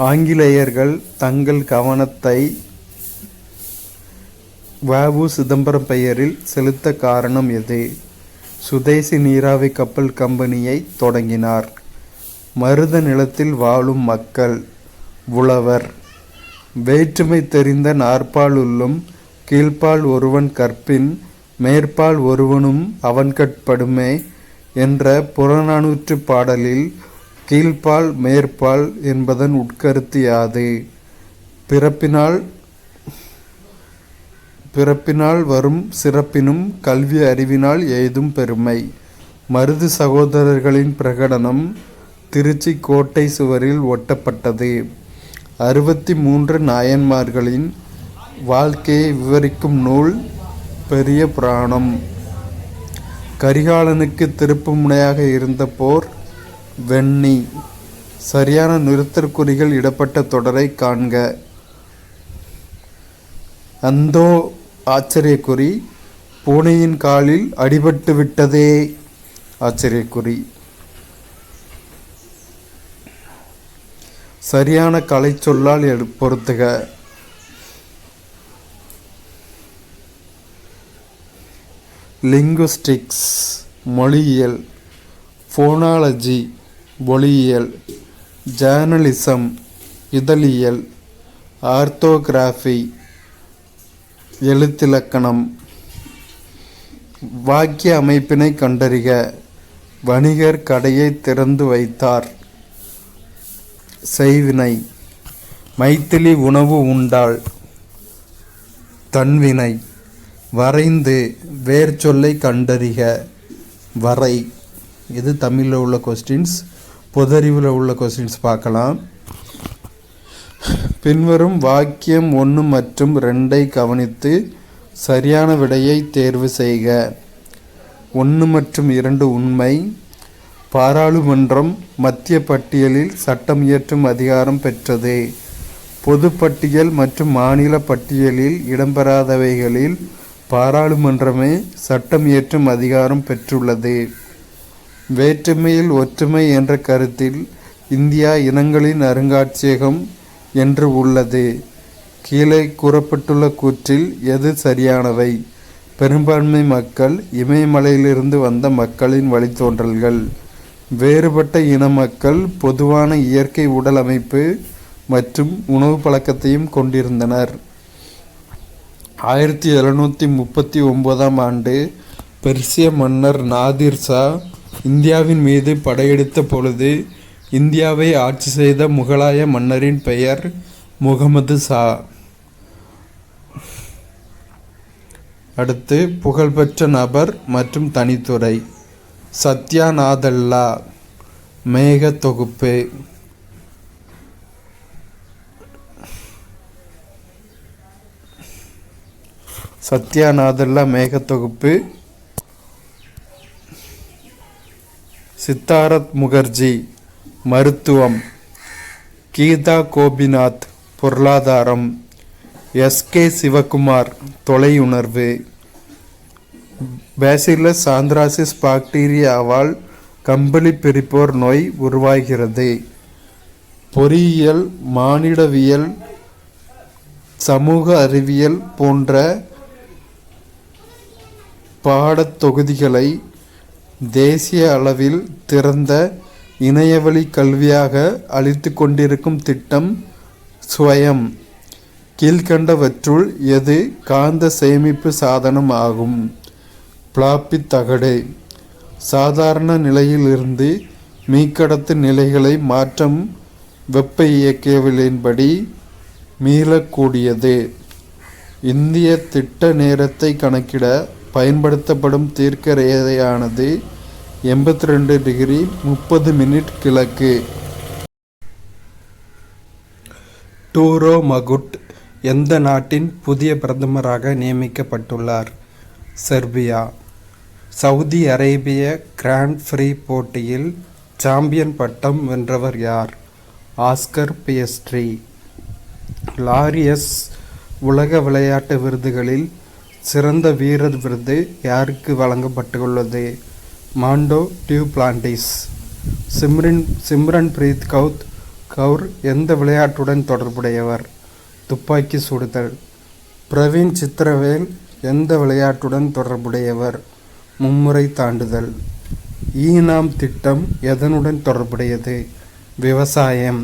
ஆங்கிலேயர்கள் தங்கள் கவனத்தை வ.உ. சிதம்பரம் பெயரில் செலுத்த காரணம் எது? சுதேசி நீராவி கப்பல் கம்பெனியை தொடங்கினார். மருத நிலத்தில் வாழும் மக்கள் உழவர். வேற்றுமை தெரிந்த நாற்பாலுள்ளும் கீழ்ப்பால் ஒருவன் கற்பின் மேற்பால் ஒருவனும் அவன்கட்படுமே என்ற புறநானூற்று பாடலில் கீழ்ப்பால் மேற்பால் என்பதன் உட்கருத்து யாது? பிறப்பினால் வரும் சிறப்பினும் கல்வி அறிவினால் எய்தும் பெருமை. மருது சகோதரர்களின் பிரகடனம் திருச்சி கோட்டை சுவரில் ஒட்டப்பட்டது. 63 நாயன்மார்களின் வாழ்க்கையை விவரிக்கும் நூல் பெரிய புராணம். கரிகாலனுக்கு திருப்பு முனையாக இருந்த போர் வெண்ணி. சரியான நிறுத்தற்குறிகள் இடப்பட்ட தொடரை காண்க. அந்தோ ஆச்சரியக்குறி. பூனையின் காலில் அடிபட்டு விட்டதே ஆச்சரியக்குறி. சரியான கலை சொல்லால் பொருத்துக. லிங்குஸ்டிக்ஸ் மொழியியல், ஃபோனாலஜி ஒலியியல், ஜேர்னலிசம் இதழியல், ஆர்த்தோகிராஃபி எழுத்திலக்கணம். வாக்கிய அமைப்பினை கண்டறிக. வணிகர் கடையை திறந்து வைத்தார். செய்வினை. மைத்திலி உணவு உண்டாள். தன்வினை. வரைந்து வேர் சொல்லை கண்டறிக. வரை. இது தமிழில் உள்ள கொஸ்டின்ஸ். பொதறிவில் உள்ள கொஸ்டின்ஸ் பார்க்கலாம். பின்வரும் வாக்கியம் 1 மற்றும் 2 கவனித்து சரியான விடையை தேர்வு செய்க. 1 மற்றும் 2 உண்மை. பாராளுமன்றம் மத்திய பட்டியலில் சட்டம் இயற்றும் அதிகாரம் பெற்றது. பொது பட்டியல் மற்றும் மாநில பட்டியலில் இடம்பெறாதவைகளில் பாராளுமன்றமே சட்டம் இயற்றும் அதிகாரம் பெற்றுள்ளது. வேற்றுமையில் ஒற்றுமை என்ற கருத்தில் இந்தியா இனங்களின் அருங்காட்சியகம் என்று உள்ளது. கீழே கூறப்பட்டுள்ள கூற்றில் எது சரியானவை? பெரும்பான்மை மக்கள் இமயமலையிலிருந்து வந்த மக்களின் வழித்தோன்றல்கள். வேறுபட்ட இன மக்கள் பொதுவான இயற்கை உடல் அமைப்பு மற்றும் உணவு பழக்கத்தையும் கொண்டிருந்தனர். 1739ஆம் ஆண்டு பெர்சிய மன்னர் நாதிர் ஷா இந்தியாவின் மீது படையெடுத்த பொழுது இந்தியாவை ஆட்சி செய்த முகலாய மன்னரின் பெயர் முகமது ஷா. அடுத்து புகழ்பெற்ற நபர் மற்றும் தனித்துறை. சத்யா நாதல்லா மேக தொகுப்பு. சத்யா நாதல்லா மேக தொகுப்பு. சித்தாரத் முகர்ஜி மருத்துவம். கீதா கோபிநாத் பொருளாதாரம். எஸ்.கே. சிவகுமார் தொலையுணர்வு. பேசிலஸ் ஆந்த்ராசிஸ் பாக்டீரியாவால் கம்பளி பிரிப்போர் நோய் உருவாகிறது. பொறியியல், மானிடவியல், சமூக அறிவியல் போன்ற பாடத்தொகுதிகளை தேசிய அளவில் திறந்த இணையவழி கல்வியாக அளித்து கொண்டிருக்கும் திட்டம் ஸ்வயம். கீழ்கண்டவற்றுள் எது காந்த சேமிப்பு சாதனம் ஆகும்? பிளாப்பி தகடு. சாதாரண நிலையிலிருந்து மீக்கடத்து நிலைகளை மாற்றம் வெப்ப இயக்கவியலின்படி மீளக்கூடியது. இந்திய திட்ட நேரத்தை கணக்கிட பயன்படுத்தப்படும் தீர்க்க ரேகையானது 82 டிகிரி 30 மினிட் கிழக்கு. டூரோ மகுட் எந்த நாட்டின் புதிய பிரதமராக நியமிக்கப்பட்டுள்ளார்? செர்பியா. சவுதி அரேபிய கிராண்ட் ஃப்ரீ போட்டியில் சாம்பியன் பட்டம் வென்றவர் யார்? ஆஸ்கர் பியஸ்ட்ரி. லாரியஸ் உலக விளையாட்டு விருதுகளில் சிறந்த வீரர் விருது யாருக்கு வழங்கப்பட்டுள்ளது? மாண்டோ டியூப்ளாண்டிஸ். சிம்ரன் பிரீத் கவுர் கவுர் எந்த விளையாட்டுடன் தொடர்புடையவர்? துப்பாக்கி சுடுதல். பிரவீன் சித்திரவேல் எந்த விளையாட்டுடன் தொடர்புடையவர்? மும்முறை தாண்டுதல். ஈனாம் திட்டம் எதனுடன் தொடர்புடையது? விவசாயம்.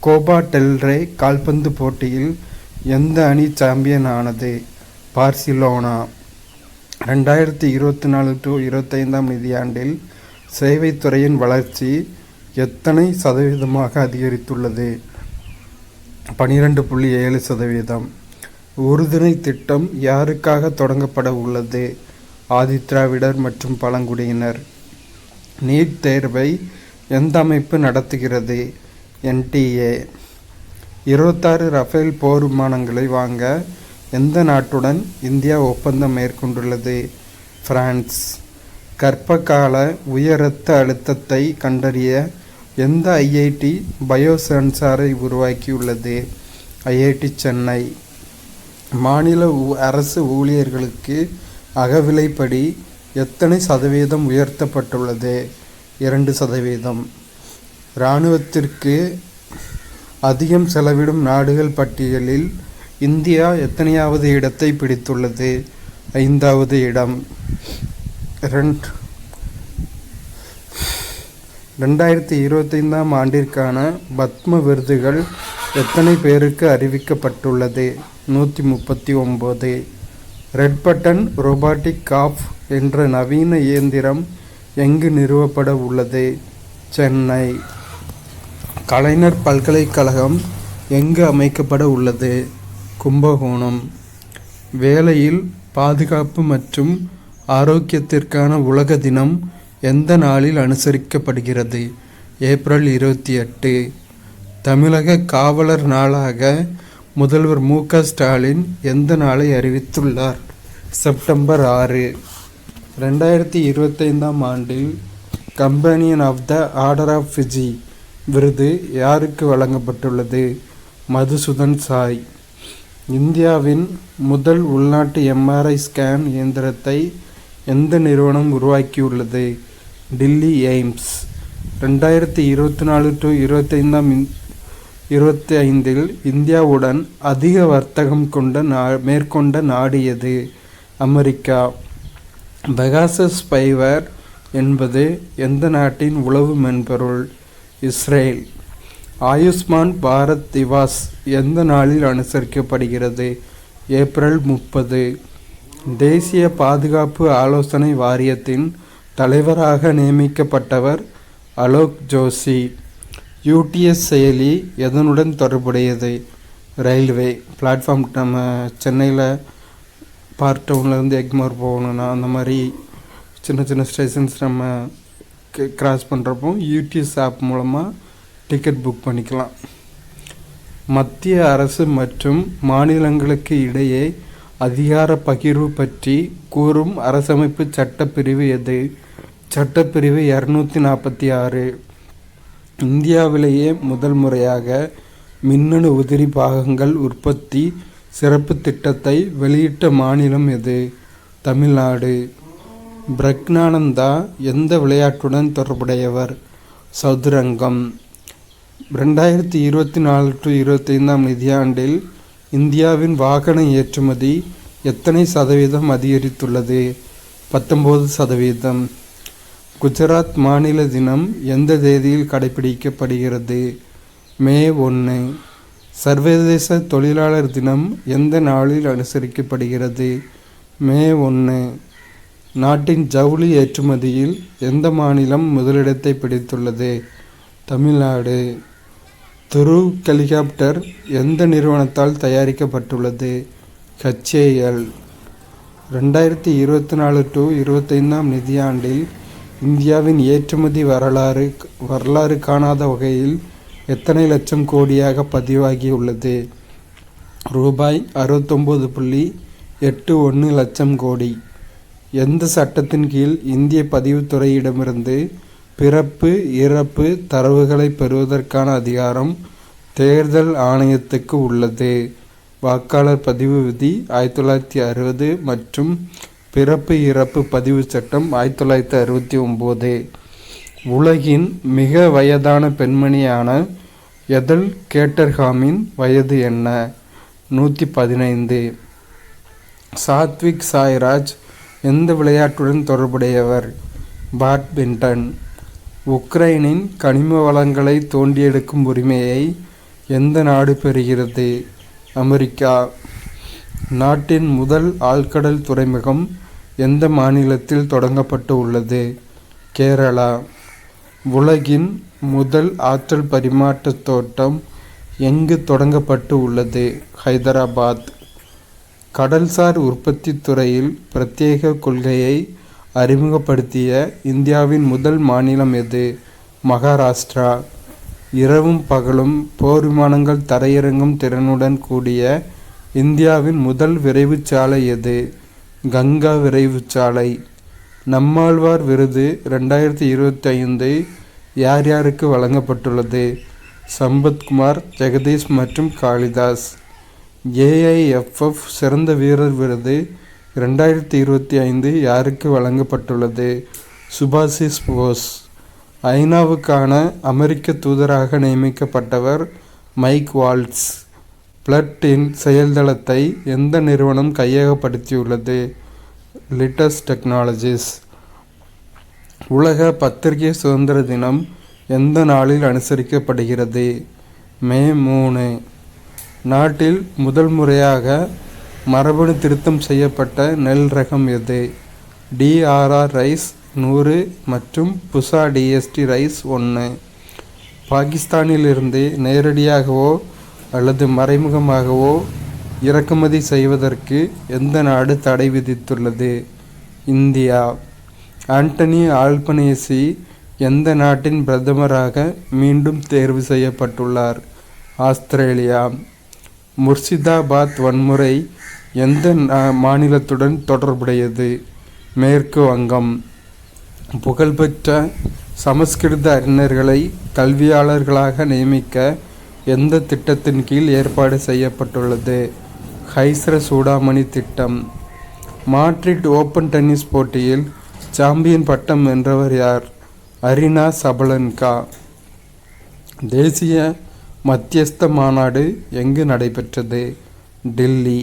கோபா டெல்ரே கால்பந்து போட்டியில் எந்த அணி சாம்பியன் ஆனது? பார்சிலோனா. 2024-25 நிதியாண்டில் சேவைத்துறையின் வளர்ச்சி எத்தனை சதவீதமாக அதிகரித்துள்ளது? 12.7%. உறுதுணை திட்டம் யாருக்காக தொடங்கப்பட உள்ளது? ஆதிதிராவிடர் மற்றும் பழங்குடியினர். நீட் தேர்வை எந்த அமைப்பு நடத்துகிறது? NTA. 26 ரஃபேல் போர் விமானங்களை வாங்க எந்த நாட்டுடன் இந்தியா ஒப்பந்தம் மேற்கொண்டுள்ளது? பிரான்ஸ். கர்ப்பகால உயர் இரத்த அழுத்தத்தை கண்டறிய எந்த IIT பயோசென்சாரை உருவாக்கியுள்ளது? IIT சென்னை. மாநில அரசு ஊழியர்களுக்கு அகவிலைப்படி எத்தனை சதவீதம் உயர்த்தப்பட்டுள்ளது? 2%. இராணுவத்திற்கு அதிகம் செலவிடும் நாடுகள் பட்டியலில் இந்தியா எத்தனையாவது இடத்தை பிடித்துள்ளது? 5வது இடம். 2025 ஆண்டிற்கான பத்ம விருதுகள் எத்தனை பேருக்கு அறிவிக்கப்பட்டுள்ளது? 139. ரெட் பட்டன் ரோபாட்டிக் காஃப் என்ற நவீன இயந்திரம் எங்கு நிறுவப்பட உள்ளது? சென்னை. கலைஞர் பல்கலைக்கழகம் எங்கு அமைக்கப்பட உள்ளது? கும்பகோணம். வேலையில் பாதுகாப்பு மற்றும் ஆரோக்கியத்திற்கான உலக தினம் எந்த நாளில் அனுசரிக்கப்படுகிறது? ஏப்ரல் 28. தமிழக காவலர் நாளாக முதல்வர் மு.க. ஸ்டாலின் எந்த நாளை அறிவித்துள்ளார்? செப்டம்பர் 6. 2025 ஆண்டில் companion of the order of Fiji விருது யாருக்கு வழங்கப்பட்டுள்ளது? மதுசூதன் சாய். இந்தியாவின் முதல் உள்நாட்டு MRI ஸ்கேன் இயந்திரத்தை எந்த நிறுவனம் உருவாக்கியுள்ளது? டில்லி எய்ம்ஸ். 2024-25 இந்தியாவுடன் அதிக வர்த்தகம் மேற்கொண்ட நாடு எது? அமெரிக்கா. பெகாசஸ் ஸ்பைவேர் என்பது எந்த நாட்டின் உளவு மென்பொருள்? இஸ்ரேல். ஆயுஷ்மான் பாரத் திவாஸ் எந்த நாளில் அனுசரிக்கப்படுகிறது? ஏப்ரல் 30. தேசிய பாதுகாப்பு ஆலோசனை வாரியத்தின் தலைவராக நியமிக்கப்பட்டவர் அலோக் ஜோஷி. UTS செயலி எதனுடன் தொடர்புடையது? ரயில்வே. பிளாட்ஃபார்ம். நம்ம சென்னையில் பார்ட் டவுன்லேருந்து எக்மோர் போகணுன்னா அந்த மாதிரி சின்ன சின்ன ஸ்டேஷன்ஸ் நம்ம கிராஸ் பண்ணுறப்போ UTS ஆப் மூலமாக டிக்கெட் புக் பண்ணிக்கலாம். மத்திய அரசு மற்றும் மாநிலங்களுக்கு இடையே அதிகார பகிர்வு பற்றி கூறும் அரசமைப்பு சட்டப்பிரிவு எது? சட்டப்பிரிவு 246. இந்தியாவிலேயே முதல் முறையாக மின்னணு உதிரி பாகங்கள் உற்பத்தி சிறப்பு திட்டத்தை வெளியிட்ட மாநிலம் எது? தமிழ்நாடு. பிரக்ஞானந்தா எந்த விளையாட்டுடன் தொடர்புடையவர்? சதுரங்கம். 2024-25 நிதியாண்டில் இந்தியாவின் வாகன ஏற்றுமதி எத்தனை சதவீதம் அதிகரித்துள்ளது? 19%. குஜராத் மாநில தினம் எந்த தேதியில் கடைபிடிக்கப்படுகிறது? மே 1. சர்வதேச தொழிலாளர் தினம் எந்த நாளில் அனுசரிக்கப்படுகிறது? மே 1. நாட்டின் ஜவுளி ஏற்றுமதியில் எந்த மாநிலம் முதலிடத்தை பிடித்துள்ளது? தமிழ்நாடு. துருவ் ஹெலிகாப்டர் எந்த நிறுவனத்தால் தயாரிக்கப்பட்டுள்ளது? HAL. 2024-25 நிதியாண்டில் இந்தியாவின் ஏற்றுமதி வரலாறு காணாத வகையில் எத்தனை லட்சம் கோடியாக பதிவாகியுள்ளது? ரூபாய் 69.81 லட்சம் கோடி. எந்த சட்டத்தின் கீழ் இந்திய பதிவுத்துறையிடமிருந்து பிறப்பு இறப்பு தரவுகளை பெறுவதற்கான அதிகாரம் தேர்தல் ஆணையத்துக்கு உள்ளது? வாக்காளர் பதிவு விதி 1960 மற்றும் பிறப்பு இறப்பு பதிவு சட்டம் 1969. உலகின் மிக வயதான பெண்மணியான எதல் கேட்டர்ஹாமின் வயது என்ன? 115. சாத்விக் சாய்ராஜ் எந்த விளையாட்டுடன் தொடர்புடையவர்? பேட்மிண்டன். உக்ரைனின் கனிம வளங்களை தோண்டியெடுக்கும் உரிமையை எந்த நாடு பெறுகிறது? அமெரிக்கா. நாட்டின் முதல் ஆழ்கடல் துறைமுகம் எந்த மாநிலத்தில் தொடங்கப்பட்டு உள்ளது? கேரளா. உலகின் முதல் ஆற்றல் பரிமாற்ற தோட்டம் எங்கு தொடங்கப்பட்டு உள்ளது? ஹைதராபாத். கடல்சார் உற்பத்தி துறையில் பிரத்யேக கொள்கையை அறிமுகப்படுத்திய இந்தியாவின் முதல் மாநிலம் எது? மகாராஷ்டிரா. இரவும் பகலும் போர் விமானங்கள் தரையிறங்கும் திறனுடன் கூடிய இந்தியாவின் முதல் விரைவுச் சாலை எது? கங்கா விரைவுச் சாலை. நம்மாழ்வார் விருது 2025 யார் யாருக்கு வழங்கப்பட்டுள்ளது? சம்பத்குமார், ஜெகதீஷ் மற்றும் காளிதாஸ். AIFF சிறந்த வீரர் விருது 2025 யாருக்கு வழங்கப்பட்டுள்ளது? சுபாஷிஸ் போஸ். ஐநாவுக்கான அமெரிக்க தூதராக நியமிக்கப்பட்டவர் மைக் வால்ட்ஸ். பிளட்-இன் செயல்தளத்தை எந்த நிறுவனம் கையகப்படுத்தியுள்ளது? லிட்டஸ் டெக்னாலஜிஸ். உலக பத்திரிகை சுதந்திர தினம் எந்த நாளில் அனுசரிக்கப்படுகிறது? மே 3. நாட்டில் முதல் முறையாக மரபணு திருத்தம் செய்யப்பட்ட நெல் ரகம் எது? DRR ரைஸ் 100 மற்றும் புசா DST ரைஸ் 1. பாகிஸ்தானிலிருந்து நேரடியாகவோ அல்லது மறைமுகமாகவோ இறக்குமதி செய்வதற்கு எந்த நாடு தடை விதித்துள்ளது? இந்தியா. ஆண்டனி ஆல்பனேசி எந்த நாட்டின் பிரதமராக மீண்டும் தேர்வு செய்யப்பட்டுள்ளார்? ஆஸ்திரேலியா. முர்ஷிதாபாத் வன்முறை எந்த மாநிலத்துடன் தொடர்புடையது? மேற்கு வங்கம். புகழ்பெற்ற சமஸ்கிருத அறிஞர்களை கல்வியாளர்களாக நியமிக்க எந்த திட்டத்தின் கீழ் ஏற்பாடு செய்யப்பட்டுள்ளது? ஹைஸ்ர சூடாமணி திட்டம். மாட்ரிட் ஓப்பன் டென்னிஸ் போட்டியில் சாம்பியன் பட்டம் வென்றவர் யார்? Aryna Sabalenka. தேசிய மத்தியஸ்த மாநாடு எங்கு நடைபெற்றது? டெல்லி.